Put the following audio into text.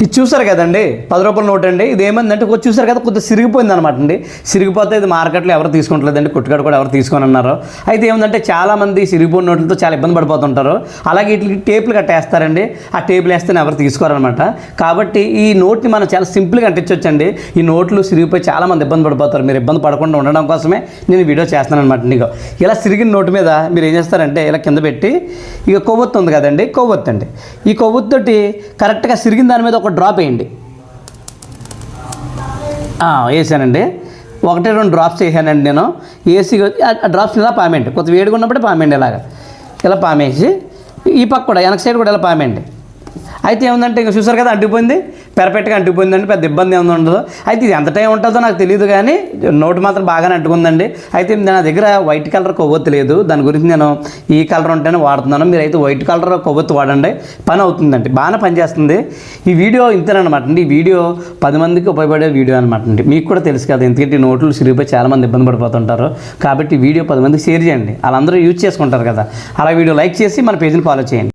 ఇది చూసారు కదండి, 10 రూపాయల నోట్ అండి. ఇది ఏమైందంటే కొంచెం చూసారు కదా, కొద్దిగా సిరిగిపోయింది అనమాట అండి. సిరిగిపోతే ఇది మార్కెట్లో ఎవరు తీసుకుంటలేదండి, కొట్టుకాడ కూడా ఎవరు తీసుకొని అన్నారు. అయితే ఏమందంటే చాలామంది సిరిగిపోయిన నోట్లతో చాలా ఇబ్బంది పడిపోతుంటారు. అలాగే వీటికి టేపులు కట్టేస్తారండి, ఆ టేపులు వేస్తేనే ఎవరు తీసుకోరనమాట. కాబట్టి ఈ నోట్ని మనం చాలా సింపుల్గా అంటించవచ్చండి. ఈ నోట్లు సిరిగిపోయి చాలామంది ఇబ్బంది పడిపోతారు. మీరు ఇబ్బంది పడకుండా ఉండడం కోసమే నేను వీడియో చేస్తాను అనమాట. నీకు ఇలా సిరిగిన నోటు మీద మీరు ఏం చేస్తారంటే ఇలా కింద పెట్టి, ఇక కొవ్వొత్తు ఉంది కదండి, కొవ్వొత్తు అండి. ఈ కొవ్వొత్తుతోటి కరెక్ట్గా సిరిగిన దాని మీద ఒక డ్రాప్ వేయండి. వేసానండి, 1-2 డ్రాప్స్ వేసానండి నేను. వేసి ఆ డ్రాప్స్ ఇలా పామేయండి, కొంచెం వేడిగా ఉన్నప్పుడే పామేయండి. ఇలా పామేసి ఈ పక్క కూడా వెనక సైడ్ కూడా ఇలా పామేయండి. అయితే ఏముందంటే ఇక చూసారు కదా, అంటిపోయింది, పెర్ఫెక్ట్గా అంటిపోయిందండి, పెద్ద ఇబ్బంది ఏమి ఉండదు. అయితే ఇది ఎంత టైం ఉంటుందో నాకు తెలియదు, కానీ నోటు మాత్రం బాగానే అంటుకుందండి. అయితే నా దగ్గర వైట్ కలర్ కొవ్వొత్తు లేదు, దాని గురించి నేను ఈ కలర్ ఉంటేనే వాడుతున్నాను. మీరైతే వైట్ కలర్ కొవ్వొత్తు వాడండి, పని అవుతుందండి, బాగానే పనిచేస్తుంది. ఈ వీడియో ఇంతేనమాట అండి. ఈ వీడియో 10 మందికి ఉపయోగపడే వీడియో అనమాట అండి. మీకు కూడా తెలుసు కదా, ఎందుకంటే ఈ నోట్లు సిరిగిపోయి చాలామంది ఇబ్బంది పడిపోతుంటారు. కాబట్టి వీడియో 10 మందికి షేర్ చేయండి, వాళ్ళందరూ యూజ్ చేసుకుంటారు కదా. అలా వీడియో లైక్ చేసి మన పేజ్ని ఫాలో చేయండి.